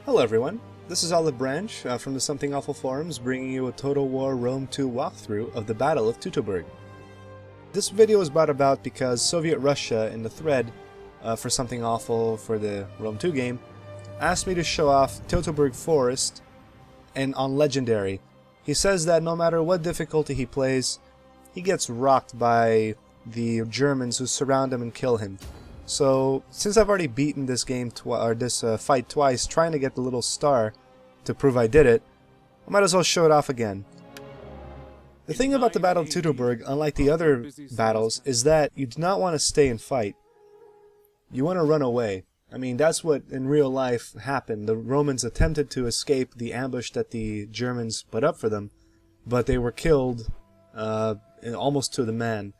Hello everyone, this is Olive Branch from the Something Awful forums, bringing you a Total War Rome 2 walkthrough of the Battle of Teutoburg. This video was brought about because Soviet Russia in the thread for Something Awful for the Rome 2 game asked me to show off Teutoburg Forest and on Legendary. He says that no matter what difficulty he plays, he gets rocked by the Germans who surround him and kill him. So, since I've already beaten this game fight twice, trying to get the little star to prove I did it, I might as well show it off again. The thing about the Battle of Teutoburg, unlike the other battles, is that you do not want to stay and fight. You want to run away. I mean, that's what in real life happened. The Romans attempted to escape the ambush that the Germans put up for them, but they were killed almost to the man.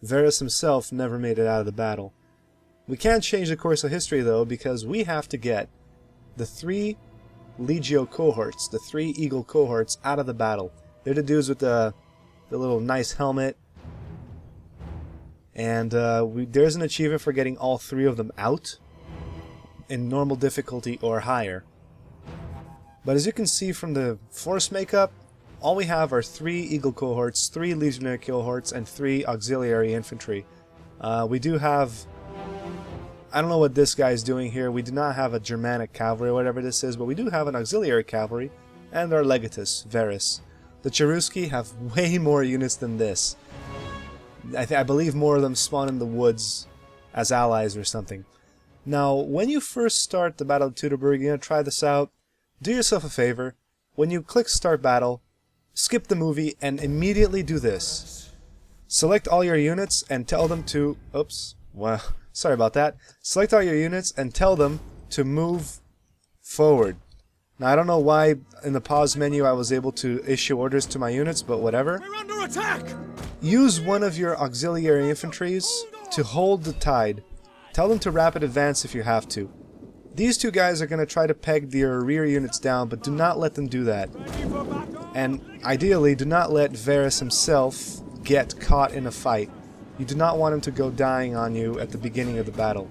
Varus himself never made it out of the battle. We can't change the course of history though, because we have to get the 3 Legio Cohorts, the 3 Eagle Cohorts, out of the battle. They're the dudes with the little nice helmet. And there's an achievement for getting all 3 of them out in normal difficulty or higher. But as you can see from the force makeup, all we have are 3 Eagle Cohorts, 3 Legionary Cohorts, and 3 Auxiliary Infantry. We do have... I don't know what this guy is doing here. We do not have a Germanic Cavalry or whatever this is, but we do have an Auxiliary Cavalry and our Legatus, Varus. The Cherusci have way more units than this. I believe more of them spawn in the woods as allies or something. Now, when you first start the Battle of Teutoburg, you're going to try this out. Do yourself a favor. When you click Start Battle, skip the movie and immediately do this. Select all your units and tell them to... Oops. Well, sorry about that. Select all your units and tell them to move forward. Now, I don't know why in the pause menu I was able to issue orders to my units, but whatever. We're under attack! Use one of your auxiliary infantries to hold the tide. Tell them to rapid advance if you have to. These 2 guys are going to try to peg your rear units down, but do not let them do that. And ideally, do not let Varus himself get caught in a fight. You do not want him to go dying on you at the beginning of the battle.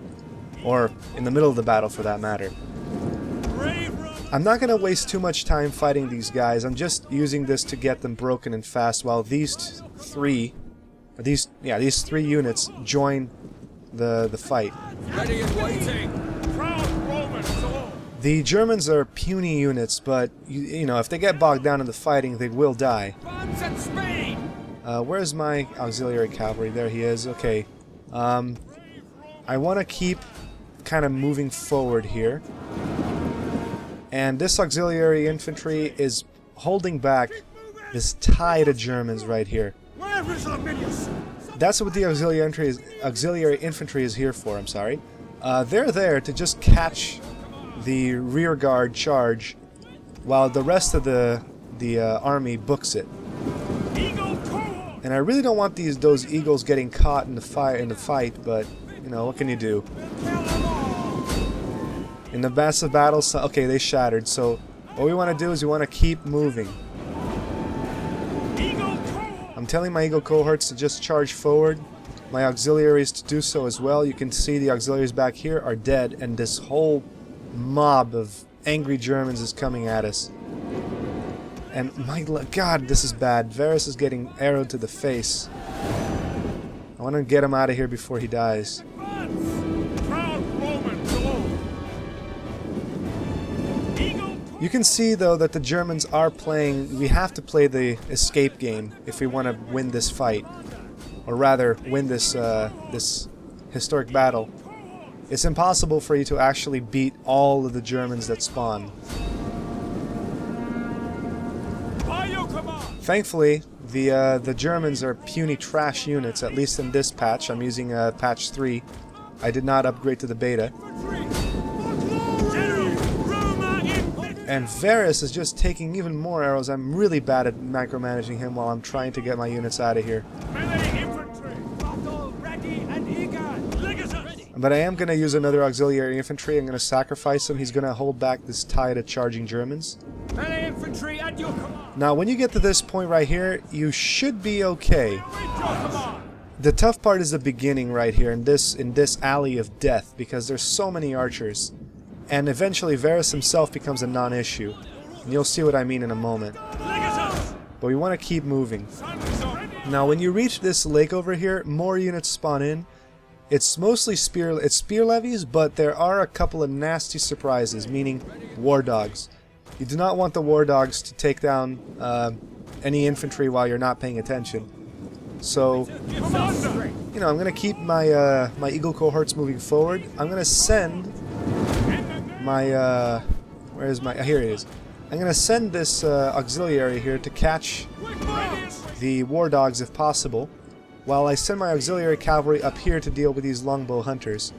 Or in the middle of the battle, for that matter. I'm not going to waste too much time fighting these guys. I'm just using this to get them broken and fast while these 3 units join the fight. Ready and waiting. Proud Romans all. The Germans are puny units, but you know, if they get bogged down in the fighting, they will die. France and Spain. Where's my Auxiliary Cavalry? There he is. Okay. I want to keep kind of moving forward here. And this Auxiliary Infantry is holding back this tide of Germans right here. Where is Arminius? That's what the Auxiliary Infantry is here for, I'm sorry. They're there to just catch the rear guard charge while the rest of the army books it. Eagle Cohorts. And I really don't want those eagles getting caught in the fight, but you know, what can you do? In the massive battles, okay, they shattered. So what we want to do is we want to keep moving. I'm telling my Eagle Cohorts to just charge forward. My auxiliaries to do so as well. You can see the auxiliaries back here are dead, and this whole mob of angry Germans is coming at us. And my God, this is bad. Varus is getting arrowed to the face. I want to get him out of here before he dies. You can see though that the Germans are playing, we have to play the escape game if we want to win this fight. Or rather, win this this historic battle. It's impossible for you to actually beat all of the Germans that spawn. Thankfully, the Germans are puny trash units, at least in this patch. I'm using patch 3. I did not upgrade to the beta. And Varus is just taking even more arrows. I'm really bad at micromanaging him while I'm trying to get my units out of here. But I am going to use another Auxiliary Infantry. I'm going to sacrifice him. He's going to hold back this tide of charging Germans. Now, when you get to this point right here, you should be okay. The tough part is the beginning right here in this alley of death, because there's so many archers. and eventually Varus himself becomes a non-issue. And you'll see what I mean in a moment. Legatus! But we want to keep moving. Sons of... Now when you reach this lake over here, more units spawn in. It's mostly spear levies, but there are a couple of nasty surprises, meaning war dogs. You do not want the war dogs to take down any infantry while you're not paying attention. So, you know, I'm going to keep my my Eagle Cohorts moving forward. I'm going to send my where's my here it is. I'm going to send this auxiliary here to catch the war dogs if possible, while I send my Auxiliary Cavalry up here to deal with these longbow hunters.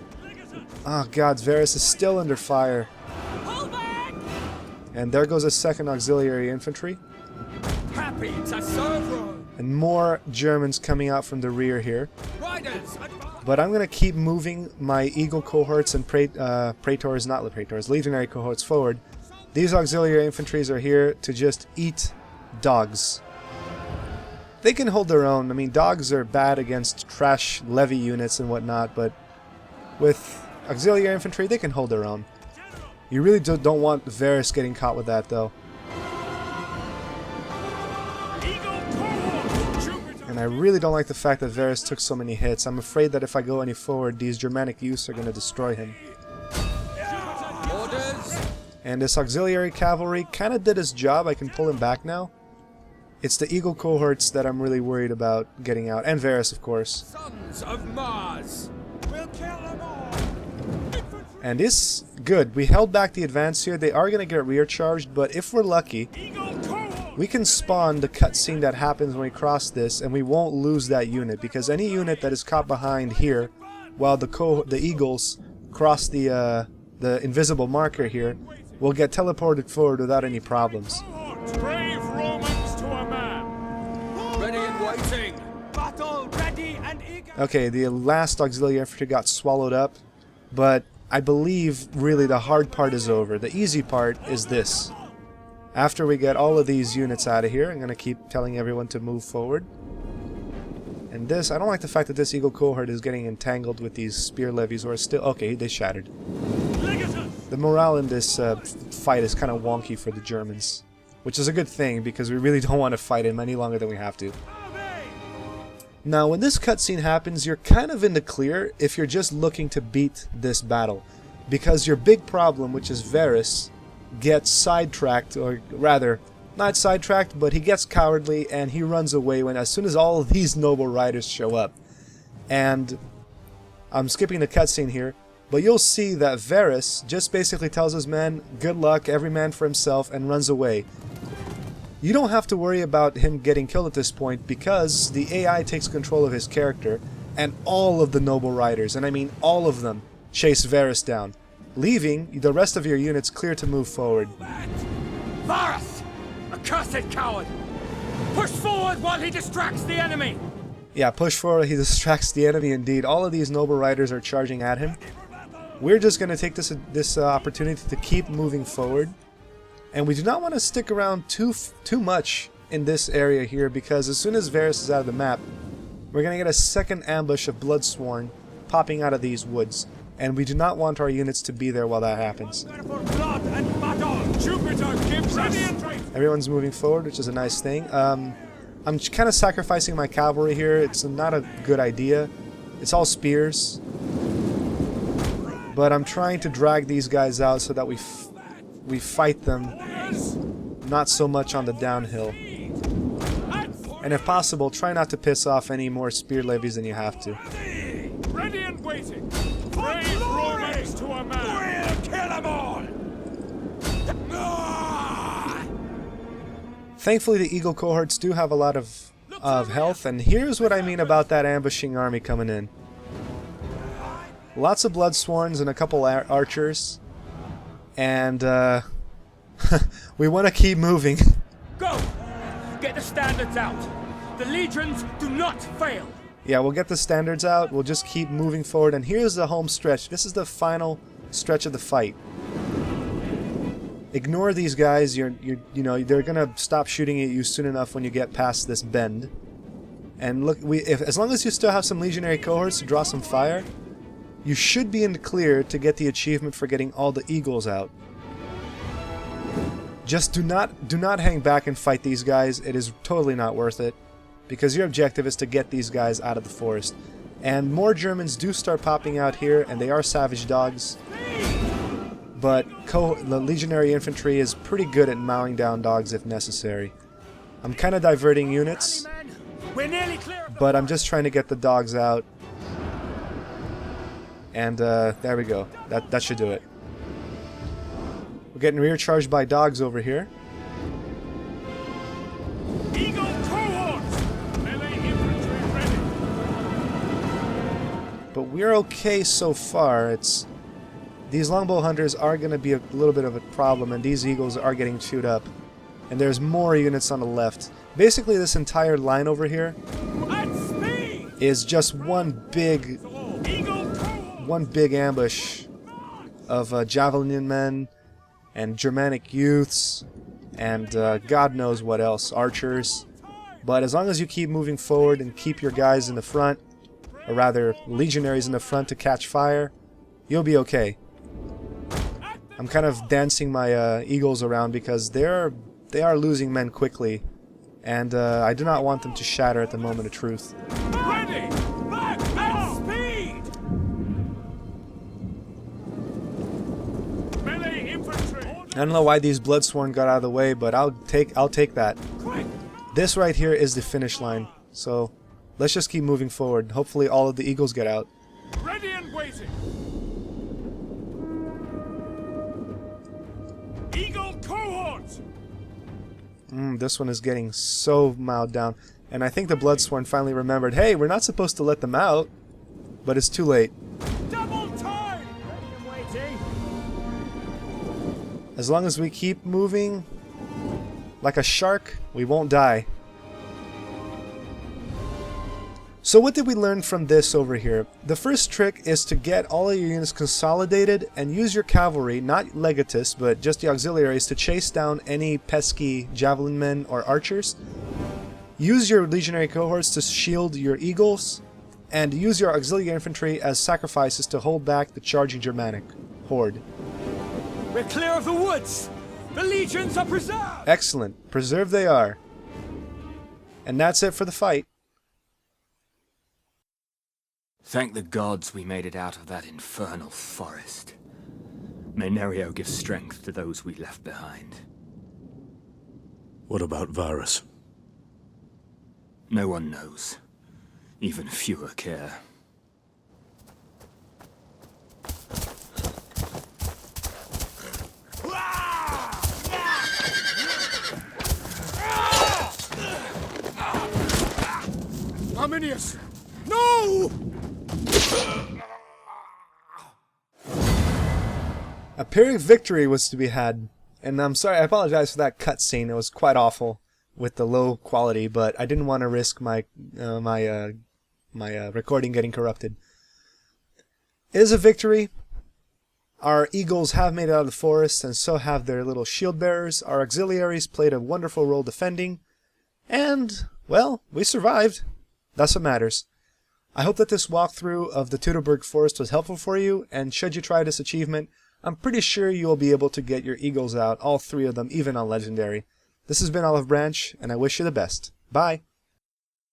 Oh god, Varus is still under fire. And there goes a second Auxiliary Infantry. Happy to serve. And more Germans coming out from the rear here. But I'm going to keep moving my Eagle Cohorts and Praetors, not Praetors, Legionary Cohorts forward. These Auxiliary Infantries are here to just eat dogs. They can hold their own. I mean, dogs are bad against trash levy units and whatnot, but with Auxiliary Infantry, they can hold their own. You really don't want Varus getting caught with that, though. And I really don't like the fact that Varus took so many hits. I'm afraid that if I go any forward, these Germanic youths are going to destroy him. And this Auxiliary Cavalry kind of did his job. I can pull him back now. It's the Eagle Cohorts that I'm really worried about getting out. And Varus, of course. Sons of Mars. We'll kill them all. And it's good. We held back the advance here. They are going to get rear charged, but if we're lucky, we can spawn the cutscene that happens when we cross this, and we won't lose that unit, because any unit that is caught behind here, while the Eagles cross the invisible marker here, will get teleported forward without any problems. Brave Romans to a man. Ready and waiting. Battle ready and eager. Okay, the last Auxiliary Infantry got swallowed up, but I believe really the hard part is over. The easy part is this. After we get all of these units out of here, I'm going to keep telling everyone to move forward. And this, I don't like the fact that this Eagle Cohort is getting entangled with these spear levies who are still... Okay, they shattered. The morale in this fight is kind of wonky for the Germans, which is a good thing because we really don't want to fight him any longer than we have to. Now, when this cutscene happens, you're kind of in the clear if you're just looking to beat this battle, because your big problem, which is Varus, gets sidetracked, or rather, not sidetracked, but he gets cowardly and he runs away as soon as all of these noble riders show up. And I'm skipping the cutscene here, but you'll see that Varus just basically tells his men, good luck, every man for himself, and runs away. You don't have to worry about him getting killed at this point because the AI takes control of his character, and all of the noble riders, and I mean all of them, chase Varus down, leaving the rest of your units clear to move forward. Varus! Accursed coward! Push forward while he distracts the enemy! Yeah, push forward, he distracts the enemy indeed. All of these noble riders are charging at him. We're just going to take this opportunity to keep moving forward. And we do not want to stick around too much in this area here, because as soon as Varus is out of the map, we're going to get a second ambush of Bloodsworn popping out of these woods. And we do not want our units to be there while that happens. Everyone's moving forward, which is a nice thing. I'm kind of sacrificing my cavalry here. It's not a good idea. It's all spears. But I'm trying to drag these guys out so that we fight them not so much on the downhill. And if possible, try not to piss off any more spear levies than you have to. Ready and waiting. Brave Romans to a man. We'll kill them all. Thankfully, the Eagle Cohorts do have a lot of health, and here's what I mean about that ambushing army coming in. Lots of Bloodsworns and a couple archers, and we want to keep moving. Go! Get the standards out. The legions do not fail. Yeah, we'll get the standards out. We'll just keep moving forward, and here's the home stretch. This is the final stretch of the fight. Ignore these guys. You know, they're gonna stop shooting at you soon enough when you get past this bend. And look, as long as you still have some Legionary Cohorts to draw some fire, you should be in the clear to get the achievement for getting all the eagles out. Just do not hang back and fight these guys. It is totally not worth it, because your objective is to get these guys out of the forest. And more Germans do start popping out here, and they are savage dogs. But the Legionary Infantry is pretty good at mowing down dogs if necessary. I'm kind of diverting units, but I'm just trying to get the dogs out. And there we go. That should do it. We're getting rear charged by dogs over here. Eagle Cohorts! Melee infantry ready! But we're okay so far. These longbow hunters are going to be a little bit of a problem, and these eagles are getting chewed up. And there's more units on the left. Basically, this entire line over here is just one big ambush of javelin men and Germanic youths and God knows what else, archers. But as long as you keep moving forward and keep your guys in the front, or rather legionaries in the front to catch fire, you'll be okay. I'm kind of dancing my eagles around because they are losing men quickly, and I do not want them to shatter at the moment of truth. Ready! Back at speed! Melee infantry! I don't know why these Bloodsworn got out of the way, but I'll take that. Quick! This right here is the finish line, so let's just keep moving forward. Hopefully all of the eagles get out. Ready and waiting! Eagle Cohorts! This one is getting so mowed down. And I think the Bloodsworn finally remembered, hey, we're not supposed to let them out. But it's too late. Double time! Ready and waiting! As long as we keep moving like a shark, we won't die. So what did we learn from this over here? The first trick is to get all of your units consolidated and use your cavalry, not Legatus, but just the auxiliaries, to chase down any pesky javelin men or archers. Use your Legionary Cohorts to shield your eagles, and use your Auxiliary Infantry as sacrifices to hold back the charging Germanic horde. We're clear of the woods! The legions are preserved! Excellent. Preserved they are. And that's it for the fight. Thank the gods we made it out of that infernal forest. May Nerio give strength to those we left behind. What about Varus? No one knows. Even fewer care. Arminius! No! A Pyrrhic victory was to be had, and I'm sorry, I apologize for that cutscene. It was quite awful with the low quality, but I didn't want to risk my recording getting corrupted. It is a victory. Our eagles have made it out of the forest, and so have their little shield bearers. Our auxiliaries played a wonderful role defending, and, well, we survived. That's what matters. I hope that this walkthrough of the Teutoburg Forest was helpful for you, and should you try this achievement, I'm pretty sure you will be able to get your eagles out, all 3 of them, even on Legendary. This has been Olive Branch, and I wish you the best. Bye!